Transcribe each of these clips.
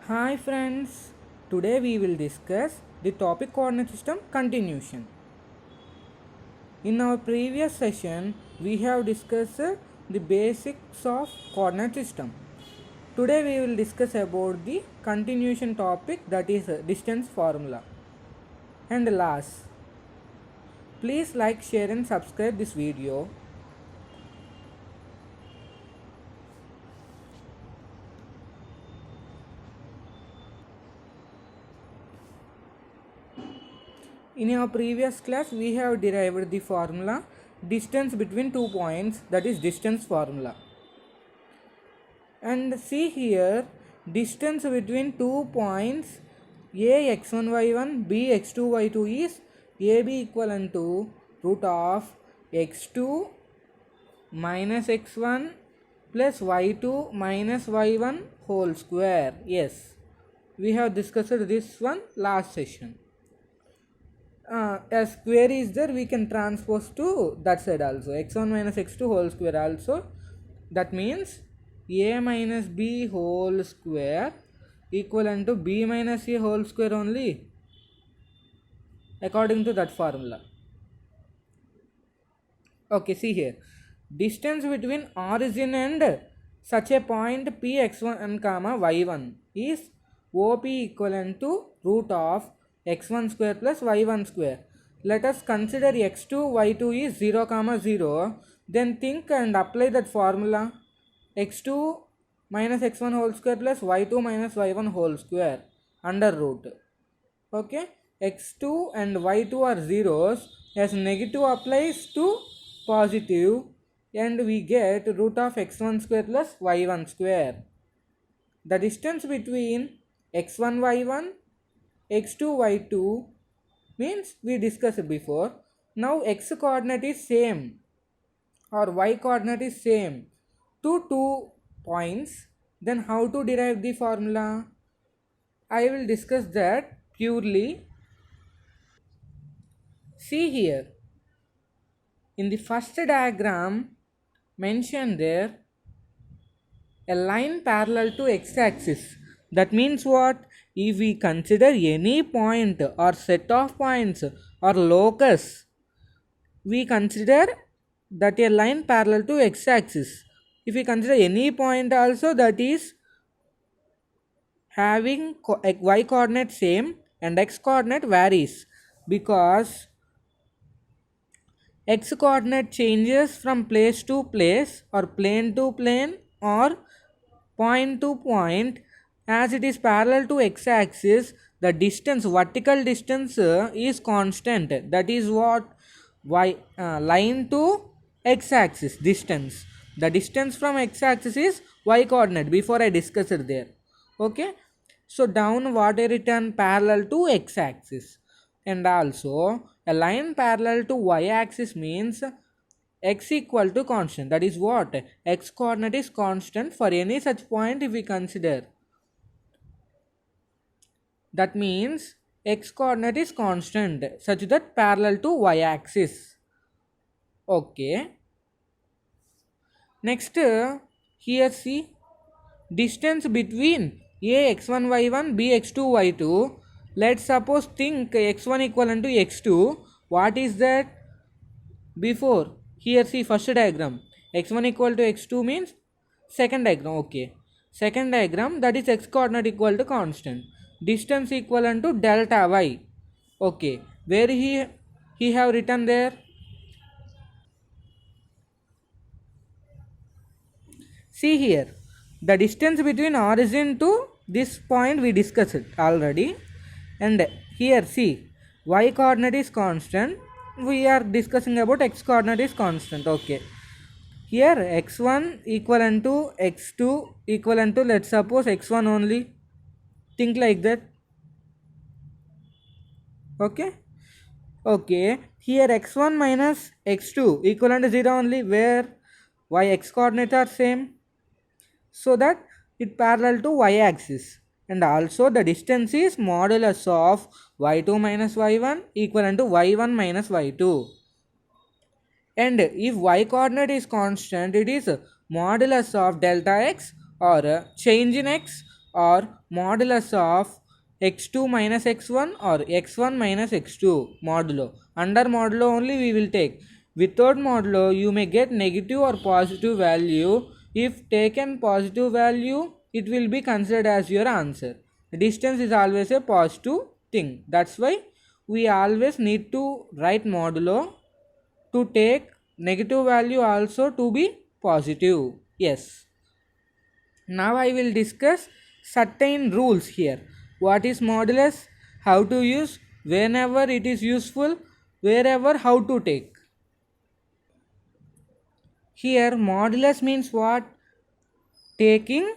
Hi friends, today we will discuss the topic coordinate system continuation. In our previous session, we have discussed the basics of coordinate system. Today we will discuss about the continuation topic, that is distance formula. And last, please like, share and subscribe this video. In our previous class, we have derived the formula distance between 2 points, that is distance formula. And see here, distance between 2 points a x1 y1 b x2 y2 is ab equivalent to root of x2 minus x1 plus y2 minus y1 whole square. Yes, we have discussed this one last session. As square is there, we can transpose to that side also, x1 minus x2 whole square also. That means a minus b whole square equivalent to b minus a whole square only, according to that formula. Okay, see here, distance between origin and such a point p x1 comma y1 is op equivalent to root of x1 square plus y1 square. Let us consider x2 y2 is 0 comma 0. Then think and apply that formula, x2 minus x1 whole square plus y2 minus y1 whole square under root. Okay, x2 and y2 are zeros, as negative applies to positive, and we get root of x1 square plus y1 square. The distance between x1 y1 x2 y2 means we discussed before. Now x coordinate is same or y coordinate is same to 2 points. Then how to derive the formula? I will discuss that purely. See here, in the first diagram mentioned there, a line parallel to x-axis. That means what? If we consider any point or set of points or locus, we consider that a line parallel to x-axis. If we consider any point also, that is having y coordinate same and x coordinate varies, because x coordinate changes from place to place or plane to plane or point to point. As it is parallel to x axis, the distance, vertical distance is constant. That is what line to x axis distance. The distance from x axis is y coordinate, before I discussed it there. Okay, so down what I written, parallel to x axis. And also a line parallel to y axis means x equal to constant. That is what? X coordinate is constant for any such point if we consider. That means x coordinate is constant such that parallel to y axis. Okay. Next, here see, distance between a x1 y1 b x2 y2. Let's suppose think x1 equivalent to x2. What is that? Before, here see first diagram, x1 equal to x2 means second diagram. Okay, second diagram, that is x coordinate equal to constant, distance equivalent to delta y. Okay, where he have written there, see here, the distance between origin to this point we discussed it already. And here see, y coordinate is constant, we are discussing about x coordinate is constant. Okay, here x1 equivalent to x2 equivalent to, let's suppose, x1 only. Think like that. Okay. Okay, here x1 minus x2 equivalent to 0 only, where y x coordinate are same, so that it parallel to y axis. And also the distance is modulus of y2 minus y1 equivalent to y1 minus y2. And if y coordinate is constant, it is modulus of delta x or change in x or modulus of x2 minus x1 or x1 minus x2 modulo. Under modulo only we will take. Without modulo you may get negative or positive value. If taken positive value, it will be considered as your answer. Distance is always a positive thing. That's why we always need to write modulo to take negative value also to be positive. Yes. Now I will discuss certain rules here. What is modulus, how to use, whenever it is useful, wherever how to take. Here modulus means what? Taking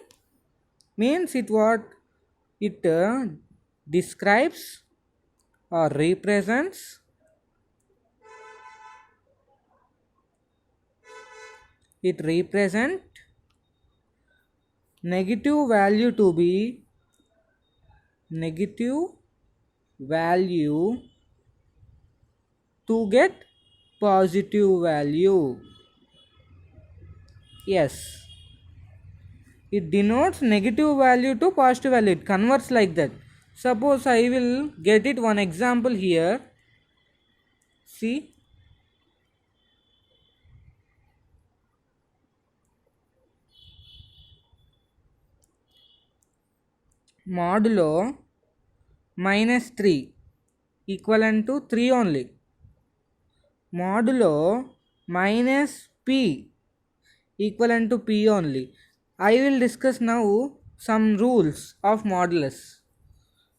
means it describes or represents negative value to be negative value to get positive value. Yes, it denotes negative value to positive value. It converts like that. Suppose I will get it one example here. See, modulo minus 3 equivalent to 3 only. Modulo minus p equivalent to p only. I will discuss now some rules of modulus.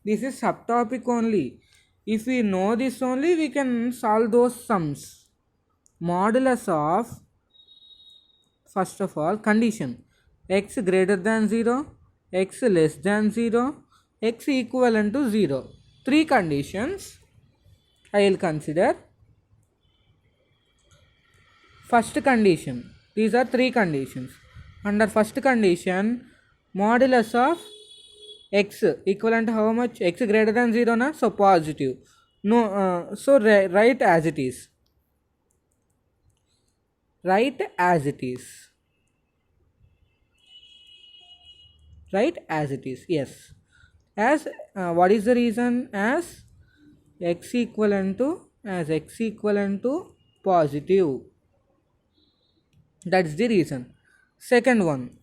This is subtopic only. If we know this only, we can solve those sums. Modulus of, first of all, condition x greater than 0, x less than 0, x equivalent to 0. Three conditions I will consider. First condition, these are three conditions. Under first condition, modulus of x equivalent to how much? X greater than 0 na, so positive. No, so write as it is. Write as it is. Write as it is. Yes. As what is the reason? As x equivalent to positive. That's the reason. Second one,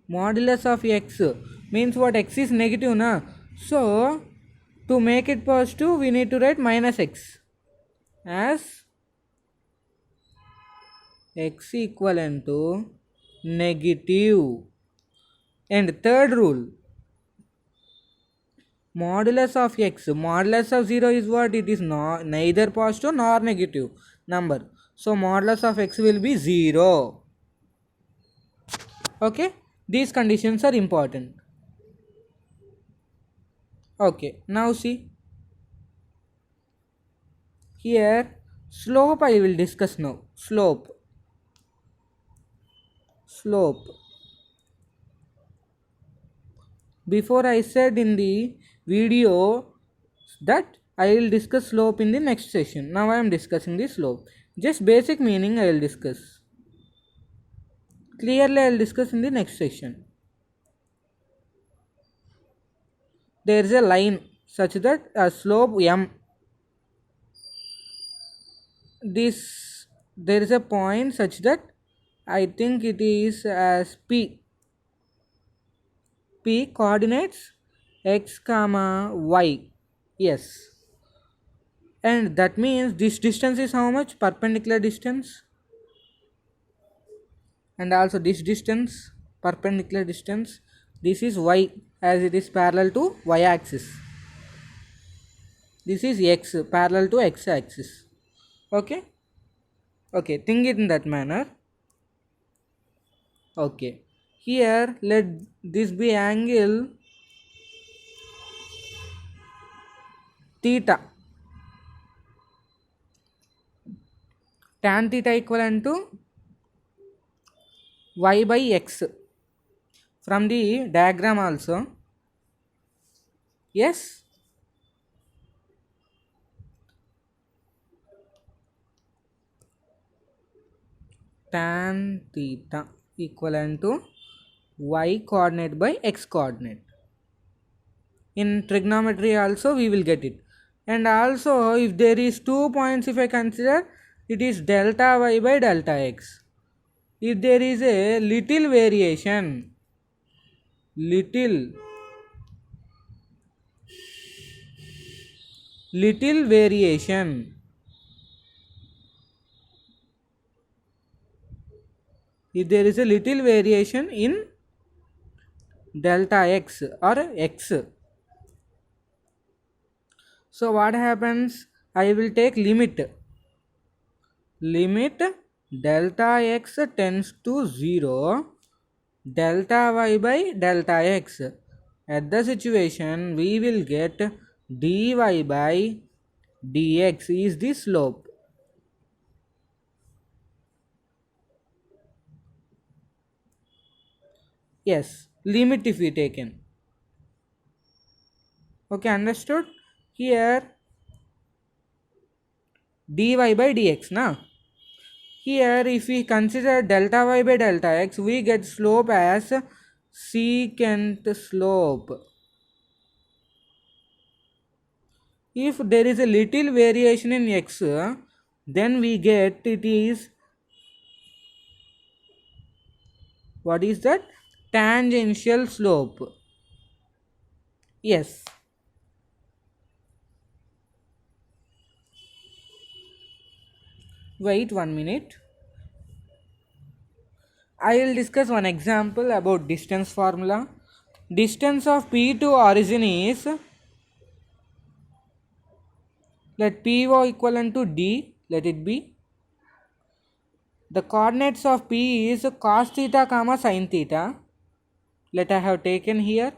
modulus of x means what? X is negative na, so to make it positive we need to write minus x, as x equivalent to negative. And third rule, modulus of x, modulus of 0 is what? It is neither positive nor negative number, so modulus of x will be 0. Okay, these conditions are important. Okay, now see here, slope I will discuss now. Slope. Before I said in the video that I will discuss slope in the next session. Now I am discussing the slope. Just basic meaning I will discuss. Clearly I will discuss in the next session. There is a line such that a slope m. There is a point such that I think it is as p. P coordinates x comma y. Yes. And that means this distance is how much? Perpendicular distance. And also this distance, perpendicular distance. This is y, as it is parallel to y axis. This is x, parallel to x axis. Okay. Okay, think it in that manner. Okay. Here let this be angle theta. Tan theta equivalent to y by x. From the diagram also. Yes. Tan theta equivalent to y coordinate by x coordinate. In trigonometry also we will get it. And also if there is 2 points, if I consider, it is delta y by delta x. If there is a little variation, little variation, if there is a little variation in delta x or x, so what happens, I will take limit delta x tends to 0, delta y by delta x. At the situation we will get dy by dx is the slope. Yes, limit if we taken. Okay, understood? Here dy by dx na. Here if we consider delta y by delta x, we get slope as secant slope. If there is a little variation in x, then we get it is, what is that? Tangential slope. Yes. Wait 1 minute. I will discuss one example about distance formula. Distance of P to origin is, let PO equivalent to D, let it be. The coordinates of P is cos theta comma sin theta. Let I have taken here.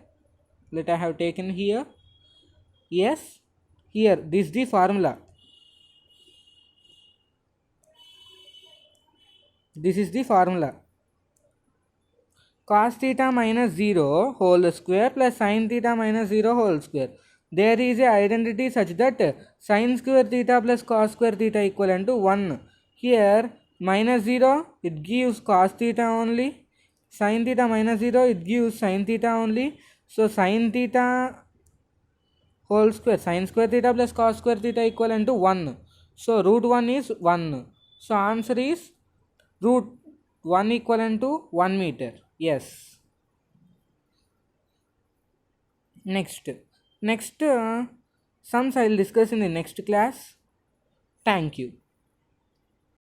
Yes. Here, this is the formula. This is the formula. Cos theta minus 0 whole square plus sin theta minus 0 whole square. There is a identity such that sin square theta plus cos square theta equivalent to 1. Here minus 0 it gives cos theta only, sin theta minus 0 it gives sin theta only. So sin theta whole square, sin square theta plus cos square theta equivalent to 1. So root 1 is 1. So answer is root 1 equivalent to 1 meter. Yes. Next sums I will discuss in the next class. Thank you.